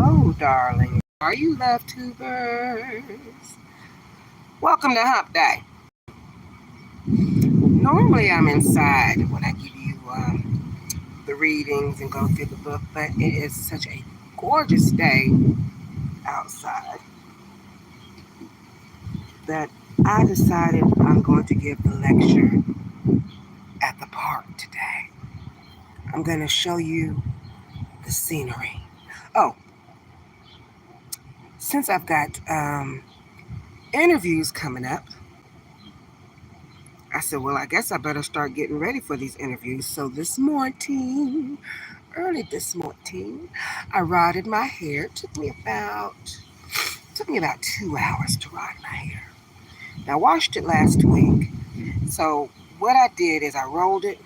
Hello, darling. Are you love tubers? Welcome to Hump Day. Normally I'm inside when I give you the readings and go through the book, but it is such a gorgeous day outside that I decided I'm going to give the lecture at the park today. I'm going to show you the scenery. Oh, since I've got interviews coming up, I said, well, I guess I better start getting ready for these interviews. So this morning, early this morning, I rotted my hair. It took me about 2 hours to rot my hair. Now, I washed it last week. So what I did is I rolled it.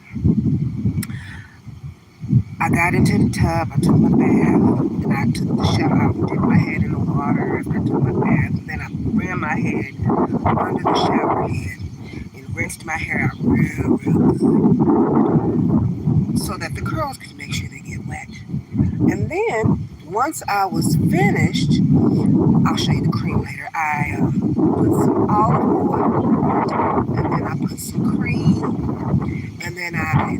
I got into the tub. I took my bath. Then I took the shower. I dipped my head in the water after I took my bath. And then I ran my head under the shower head and rinsed my hair out real good so that the curls could make sure they get wet. And then once I was finished, I'll show you the cream later. I put some olive oil, and then I put some cream, and then I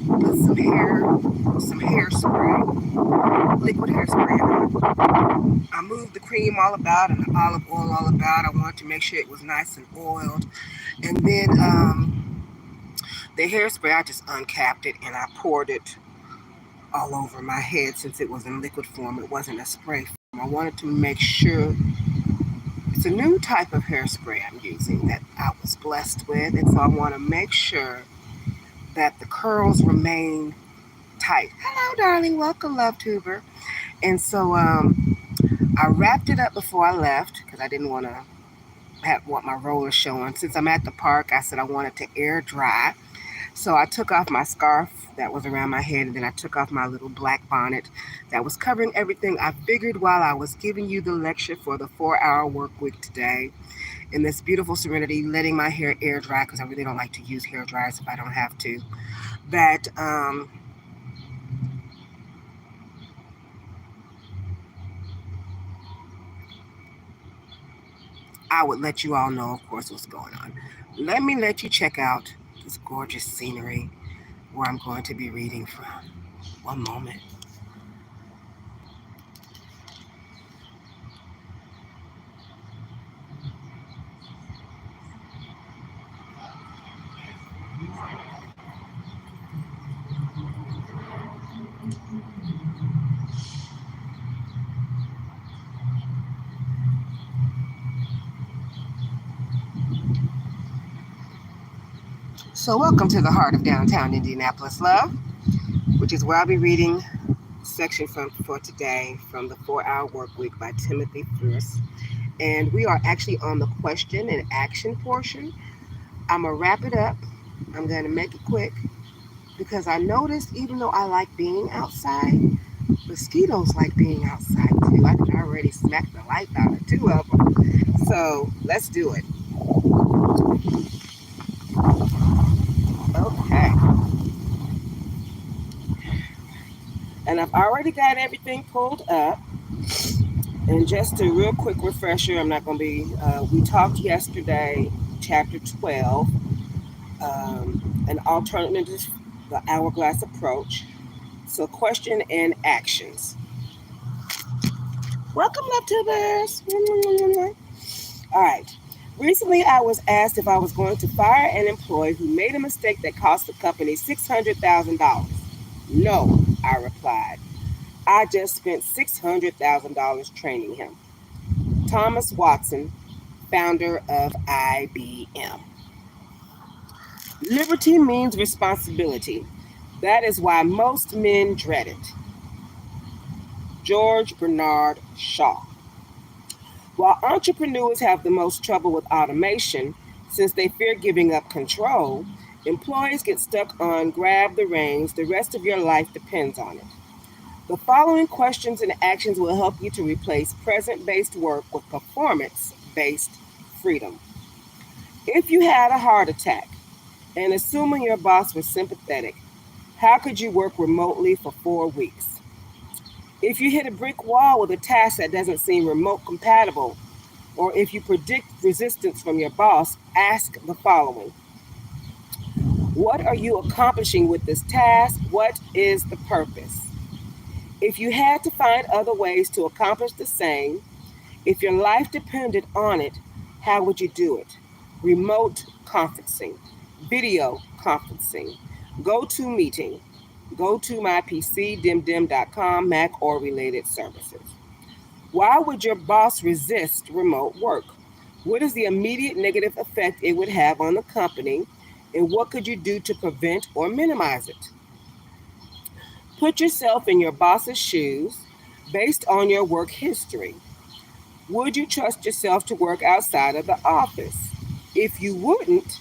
put some hairspray, liquid hairspray. I moved the cream all about and the olive oil all about. I wanted to make sure it was nice and oiled. And then the hairspray, I just uncapped it and I poured it all over my head since it was in liquid form. It wasn't a spray form. I wanted to make sure it's a new type of hairspray I'm using that I was blessed with. And so I want to make sure that the curls remain tight. Hello, darling. Welcome, love tuber. And so I wrapped it up before I left because I didn't want my roller showing. Since I'm at the park, I said I wanted to air dry. So I took off my scarf that was around my head, and then I took off my little black bonnet that was covering everything. I figured while I was giving you the lecture for the 4-hour work week today, in this beautiful serenity, letting my hair air dry, because I really don't like to use hair dryers if I don't have to, that I would let you all know, of course, what's going on. Let me let you check out this gorgeous scenery where I'm going to be reading from. One moment. So welcome to the heart of downtown Indianapolis, love, which is where I'll be reading section for today from the 4-hour work week by Timothy Ferriss. And we are actually on the question and action portion. I'm going to wrap it up. I'm going to make it quick because I noticed even though I like being outside, mosquitoes like being outside too. I can already smack the life out of 2 of them. So let's do it. Okay. And I've already got everything pulled up. And just a real quick refresher, I'm not going to be, we talked yesterday, chapter 12, an alternative, the hourglass approach. So question and actions. Welcome, love tubers. All right. Recently, I was asked if I was going to fire an employee who made a mistake that cost the company $600,000. No, I replied. I just spent $600,000 training him. Thomas Watson, founder of IBM. Liberty means responsibility. That is why most men dread it. George Bernard Shaw. While entrepreneurs have the most trouble with automation, since they fear giving up control, employees get stuck on grab the reins. The rest of your life depends on it. The following questions and actions will help you to replace present-based work with performance-based freedom. If you had a heart attack, and assuming your boss was sympathetic, how could you work remotely for 4 weeks? If you hit a brick wall with a task that doesn't seem remote compatible, or if you predict resistance from your boss, ask the following: what are you accomplishing with this task? What is the purpose? If you had to find other ways to accomplish the same, if your life depended on it, how would you do it? Remote conferencing, video conferencing, GoToMeeting, go to my PC, dimdim.com, Mac, or related services. Why would your boss resist remote work? What is the immediate negative effect it would have on the company? And what could you do to prevent or minimize it? Put yourself in your boss's shoes based on your work history. Would you trust yourself to work outside of the office? If you wouldn't,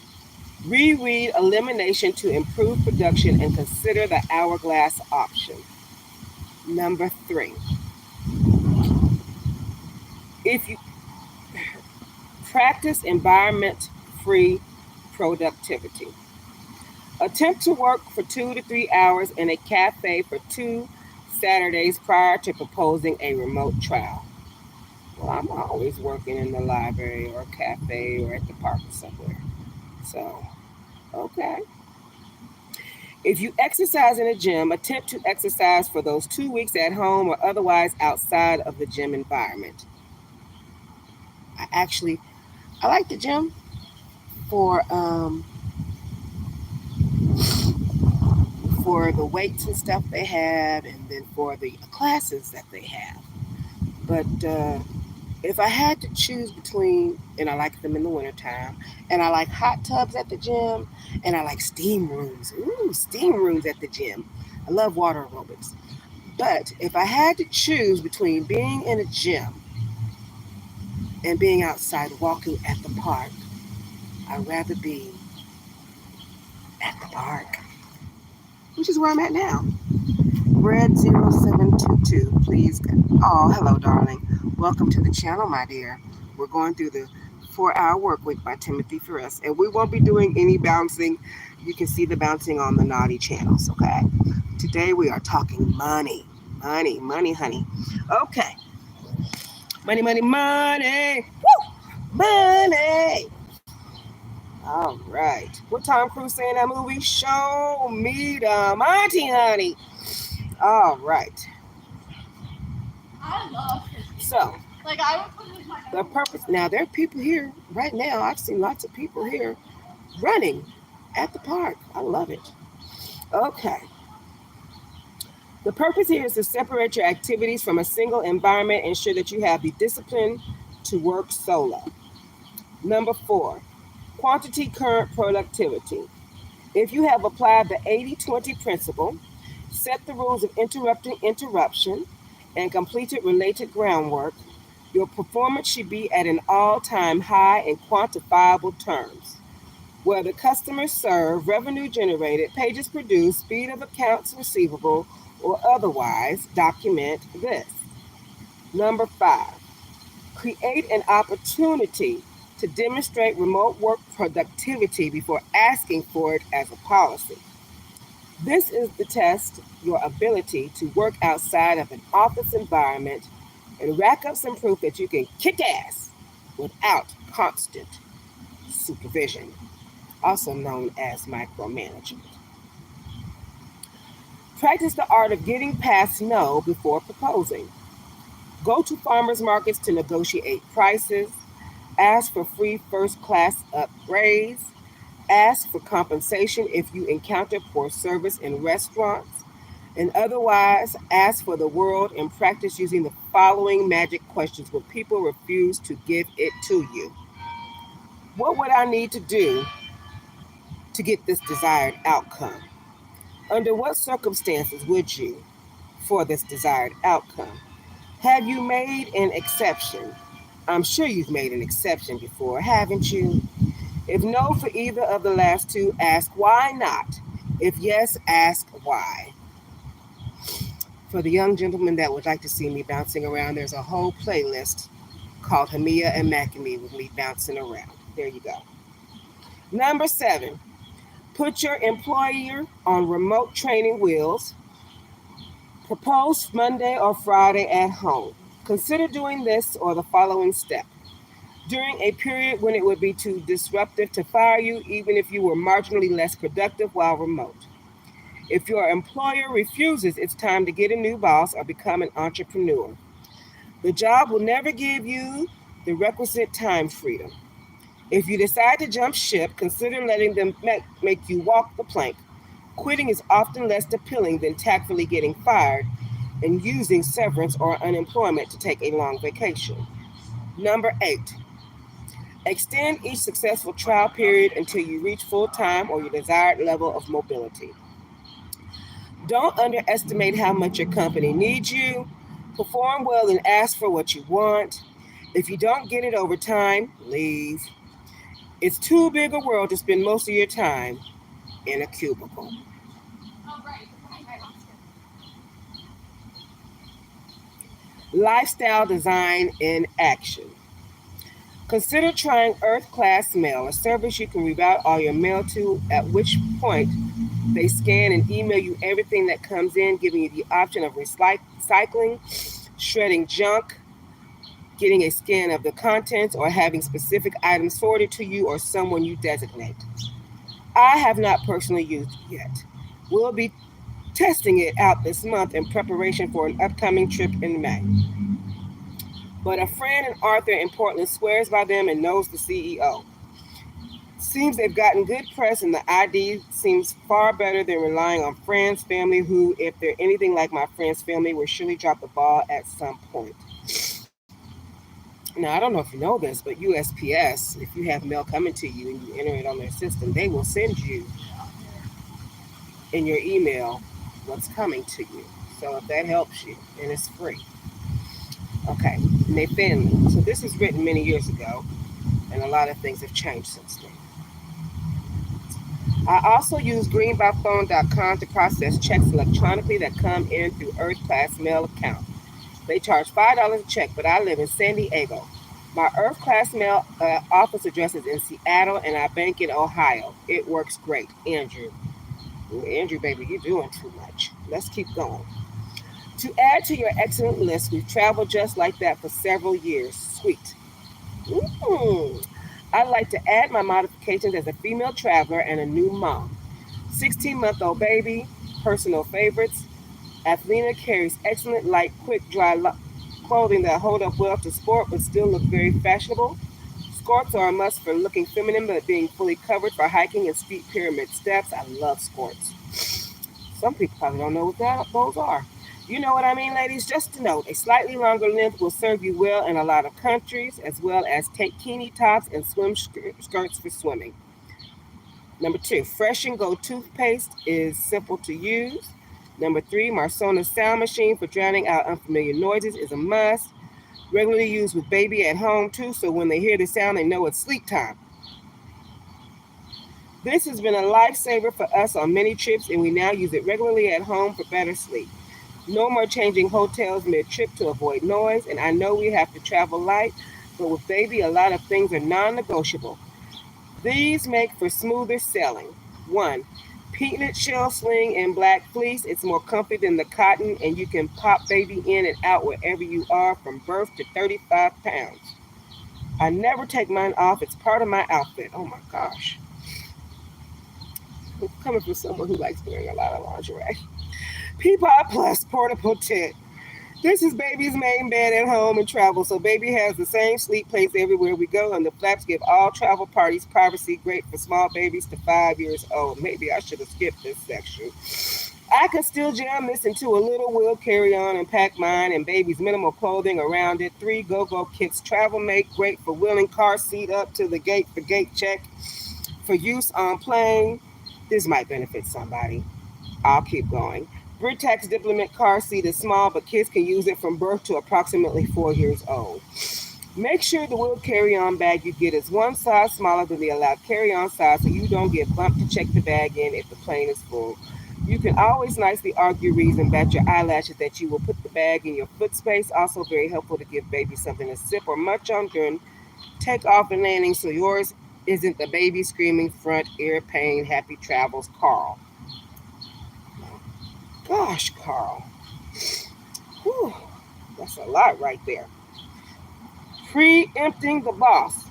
reread Elimination to Improve Production and consider the hourglass option. Number three, if you practice environment free productivity, attempt to work for 2 to 3 hours in a cafe for 2 Saturdays prior to proposing a remote trial. Well, I'm always working in the library or a cafe or at the park or somewhere. So, okay. If you exercise in a gym, attempt to exercise for those 2 weeks at home or otherwise outside of the gym environment. I like the gym for the weights and stuff they have, and then for the classes that they have. But if I had to choose between, and I like them in the wintertime, and I like hot tubs at the gym, and I like steam rooms. Ooh, steam rooms at the gym. I love water aerobics. But if I had to choose between being in a gym and being outside walking at the park, I'd rather be at the park, which is where I'm at now. Red0722, please. Oh, hello, darling. Welcome to the channel, my dear. We're going through the 4-Hour Workweek by Timothy Ferriss, and we won't be doing any bouncing. You can see the bouncing on the naughty channels, okay? Today we are talking money. Money, money, honey. Okay. Money, money, money. Woo! Money. All right. What Tom Cruise say in that movie? Show me the money, honey. All right. I love his videos. So, like I would put with my the purpose. Now there are people here right now. I've seen lots of people here running at the park. I love it. Okay. The purpose here is to separate your activities from a single environment, ensure that you have the discipline to work solo. Number four, quantity current productivity. If you have applied the 80-20 principle, set the rules of interrupting interruption, and completed related groundwork, your performance should be at an all-time high in quantifiable terms. Whether customers served, revenue generated, pages produced, speed of accounts receivable, or otherwise, document this. Number five, create an opportunity to demonstrate remote work productivity before asking for it as a policy. This is to test your ability to work outside of an office environment and rack up some proof that you can kick ass without constant supervision, also known as micromanagement. Practice the art of getting past no before proposing. Go to farmers markets to negotiate prices, ask for free first class upgrades, ask for compensation if you encounter poor service in restaurants, and otherwise ask for the world and practice using the following magic questions when people refuse to give it to you. What would I need to do to get this desired outcome? Under what circumstances would you for this desired outcome? Have you made an exception? I'm sure you've made an exception before, haven't you? If no for either of the last two, ask why not. If yes, ask why. For the young gentlemen that would like to see me bouncing around, there's a whole playlist called Hamia and Makami with me bouncing around. There you go. Number seven, put your employer on remote training wheels. Propose Monday or Friday at home. Consider doing this or the following step. During a period when it would be too disruptive to fire you, even if you were marginally less productive while remote. If your employer refuses, it's time to get a new boss or become an entrepreneur. The job will never give you the requisite time freedom. If you decide to jump ship, consider letting them make you walk the plank. Quitting is often less appealing than tactfully getting fired and using severance or unemployment to take a long vacation. Number 8, extend each successful trial period until you reach full time or your desired level of mobility. Don't underestimate how much your company needs you. Perform well and ask for what you want. If you don't get it over time, leave. It's too big a world to spend most of your time in a cubicle. Oh, right. I lost it. Lifestyle design in action. Consider trying Earth Class Mail, a service you can reroute all your mail to, at which point they scan and email you everything that comes in, giving you the option of recycling, shredding junk, getting a scan of the contents, or having specific items forwarded to you or someone you designate. I have not personally used it yet. We'll be testing it out this month in preparation for an upcoming trip in May. But a friend and Arthur in Portland swears by them and knows the CEO. Seems they've gotten good press, and the ID seems far better than relying on friends, family, who, if they're anything like my friend's family, will surely drop the ball at some point. Now, I don't know if you know this, but USPS, if you have mail coming to you and you enter it on their system, they will send you in your email what's coming to you. So if that helps you, and it's free. Okay, Nathan. So this was written many years ago, and a lot of things have changed since then. I also use greenbyphone.com to process checks electronically that come in through Earth Class Mail account. They charge $5 a check, but I live in San Diego. My Earth Class Mail office address is in Seattle, and I bank in Ohio. It works great, Andrew. Ooh, Andrew, baby, you're doing too much. Let's keep going. To add to your excellent list, we've traveled just like that for several years. Sweet. I'd like to add my modifications as a female traveler and a new mom. 16-month-old baby, personal favorites. Athleta carries excellent, light, quick, dry clothing that hold up well to sport but still look very fashionable. Skirts are a must for looking feminine but being fully covered for hiking and steep pyramid steps. I love skirts. Some people probably don't know what those are. You know what I mean, ladies? Just a note, a slightly longer length will serve you well in a lot of countries, as well as takini tops and swim skirts for swimming. Number 2, Fresh and Go toothpaste is simple to use. Number 3, Marsona sound machine for drowning out unfamiliar noises is a must. Regularly used with baby at home too, so when they hear the sound, they know it's sleep time. This has been a lifesaver for us on many trips, and we now use it regularly at home for better sleep. No more changing hotels mid-trip to avoid noise, and I know we have to travel light, but with baby, a lot of things are non-negotiable. These make for smoother sailing. 1, Peanut shell sling in black fleece. It's more comfy than the cotton, and you can pop baby in and out wherever you are from birth to 35 pounds. I never take mine off. It's part of my outfit. Oh my gosh. Coming from someone who likes wearing a lot of lingerie. Peapod Plus portable tent. This is baby's main bed at home and travel, so baby has the same sleep place everywhere we go, and the flaps give all travel parties privacy, great for small babies to 5 years old. Maybe I should have skipped this section. I can still jam this into a little wheel carry-on and pack mine and baby's minimal clothing around it. 3 go-go kits travel mate, great for wheeling car seat up to the gate for gate check, for use on plane. This might benefit somebody. I'll keep going. Britax Diplomat car seat is small, but kids can use it from birth to approximately 4 years old. Make sure the wheel carry-on bag you get is one size smaller than the allowed carry-on size so you don't get bumped to check the bag in if the plane is full. You can always nicely argue, reason, bat your eyelashes that you will put the bag in your foot space. Also very helpful to give baby something to sip or munch on during takeoff and landing so yours isn't the baby screaming front ear pain. Happy travels, Carl. Gosh, Carl. That's a lot right there. Preempting the boss.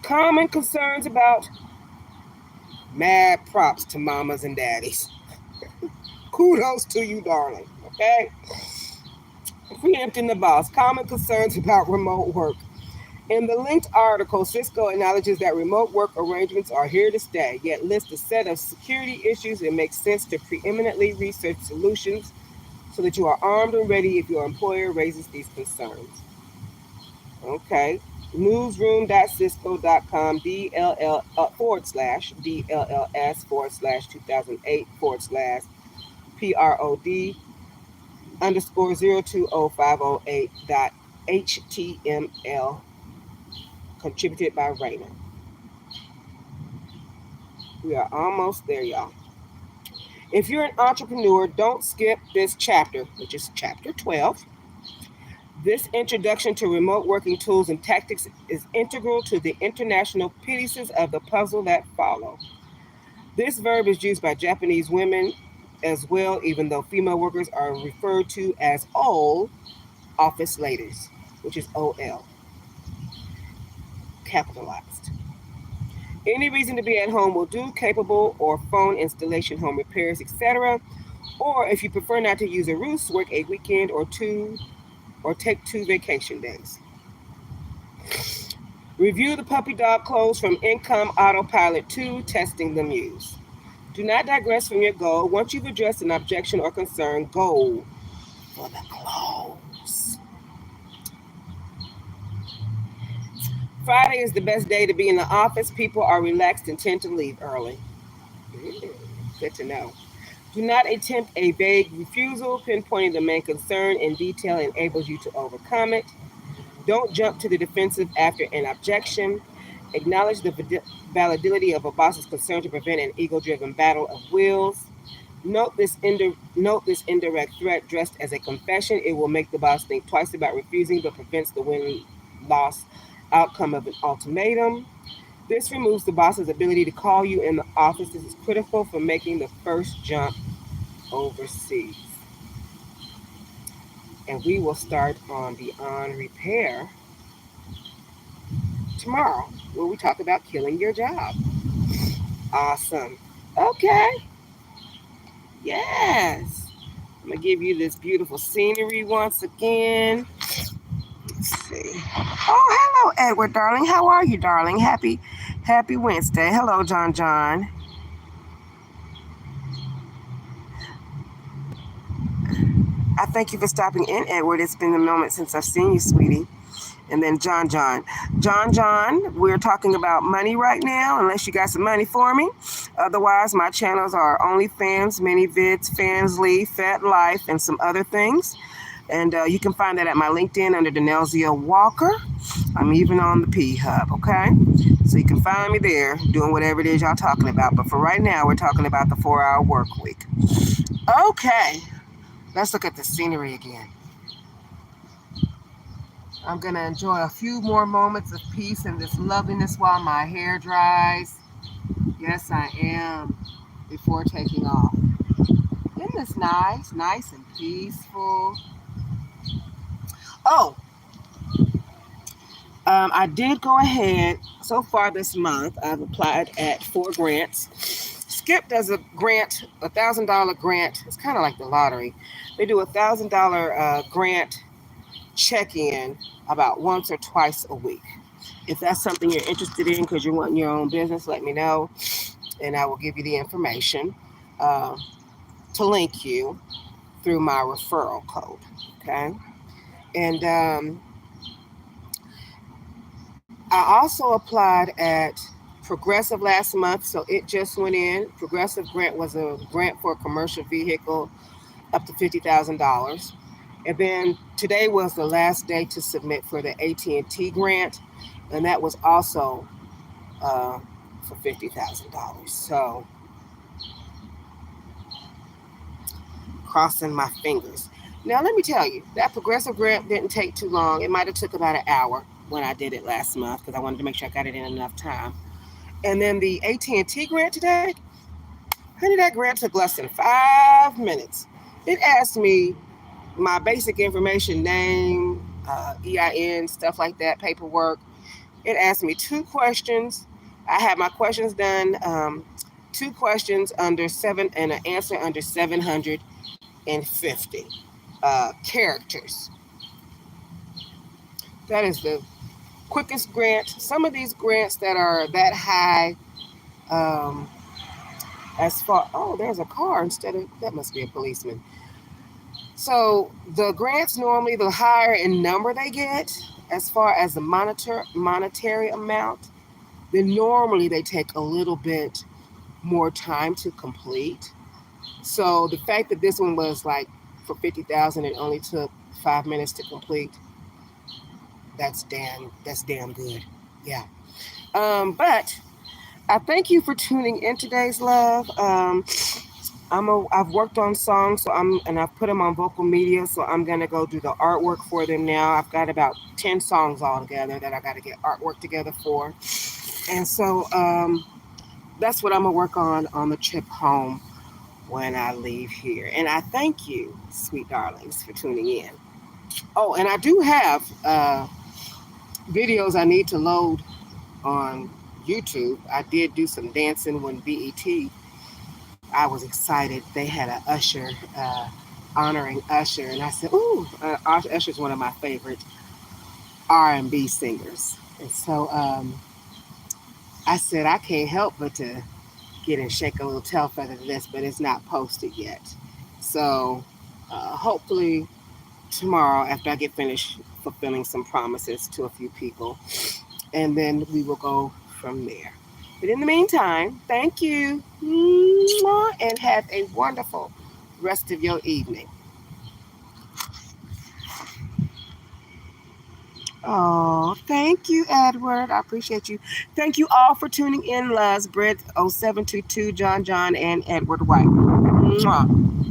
Common concerns about mad props to mamas and daddies. Kudos to you, darling. Okay? Preempting the boss. Common concerns about remote work. In the linked article, Cisco acknowledges that remote work arrangements are here to stay, yet lists a set of security issues it makes sense to preeminently research solutions so that you are armed and ready if your employer raises these concerns. Okay. Newsroom.cisco.com DLL /DLLS /2008 PROD underscore 020508 dot HTML contributed by Raymond. We are almost there, y'all. If you're an entrepreneur, don't skip this chapter, which is chapter 12. This introduction to remote working tools and tactics is integral to the international pieces of the puzzle that follow. This verb is used by Japanese women as well, even though female workers are referred to as all office ladies, which is OL, capitalized. Any reason to be at home will do, capable or phone installation, home repairs, etc. Or if you prefer not to use a roost, work a weekend or two or take 2 vacation days. Review the puppy dog clothes from Income Autopilot 2, Testing the Muse. Do not digress from your goal. Once you've addressed an objection or concern, go for the clothes. Friday is the best day to be in the office. People are relaxed and tend to leave early. Good to know. Do not attempt a vague refusal. Pinpointing the main concern in detail enables you to overcome it. Don't jump to the defensive after an objection. Acknowledge the validity of a boss's concern to prevent an ego-driven battle of wills. Note this indirect threat dressed as a confession. It will make the boss think twice about refusing, but prevents the win-loss outcome of an ultimatum. This removes the boss's ability to call you in the office. This is critical for making the first jump overseas. And we will start on Beyond Repair tomorrow, where we talk about killing your job. Awesome. Okay. Yes. I'm going to give you this beautiful scenery once again. Let's see. Oh, hello, Edward, darling. How are you, darling? Happy Wednesday. Hello, John John. I thank you for stopping in, Edward. It's been a moment since I've seen you, sweetie. And then John John. John John, we're talking about money right now, unless you got some money for me. Otherwise, my channels are OnlyFans, MiniVids, Fansly, Fat Life, and some other things. And you can find that at my LinkedIn under Denelzia Walker. I'm even on the P Hub, okay? So you can find me there doing whatever it is y'all talking about. But for right now, we're talking about the 4-hour work week. Okay, let's look at the scenery again. I'm going to enjoy a few more moments of peace and this loveliness while my hair dries. Yes, I am, before taking off. Isn't this nice? Nice and peaceful. Oh, I did go ahead. So far this month, I've applied at 4 grants. Skip does a grant, $1,000 grant. It's kind of like the lottery. They do $1,000 grant check-in about once or twice a week. If that's something you're interested in because you want your own business, let me know, and I will give you the information to link you through my referral code. Okay, and I also applied at Progressive last month, so it just went in. Progressive grant was a grant for a commercial vehicle up to $50,000. And then today was the last day to submit for the AT&T grant, and that was also for $50,000. So, crossing my fingers. Now, let me tell you, that Progressive grant didn't take too long. It might have took about an hour when I did it last month because I wanted to make sure I got it in enough time. And then the AT&T grant today, honey, that grant took less than 5 minutes. It asked me my basic information, name, EIN, stuff like that, paperwork. It asked me two questions. I had my questions done. Two questions under seven and an answer under 750 characters. That is the quickest grant. Some of these grants that are that high, um, as far, oh, there's a car instead of, that must be a policeman. So the grants normally, the higher in number they get, as far as the monetary amount, then normally they take a little bit more time to complete. So the fact that this one was like for 50,000 and only took 5 minutes to complete, that's damn good. Yeah. But I thank you for tuning in today's love. I've worked on songs, and I've put them on vocal media, so I'm gonna go do the artwork for them now. I've got about 10 songs all together that I got to get artwork together for, and so that's what I'm gonna work on the trip home when I leave here. And I thank you, sweet darlings, for tuning in. Oh, and I do have videos I need to load on YouTube. I did do some dancing when BET. I was excited. They had an Usher honoring Usher, and I said, "Ooh, Usher's one of my favorite R&B singers." And so I said, I can't help but to get and shake a little tail feather to this, but it's not posted yet. So hopefully tomorrow, after I get finished fulfilling some promises to a few people, and then we will go from there. But in the meantime, thank you, and have a wonderful rest of your evening. Oh, thank you, Edward. I appreciate you. Thank you all for tuning in, Luz, Britt, 0722, John, and Edward White. Mwah.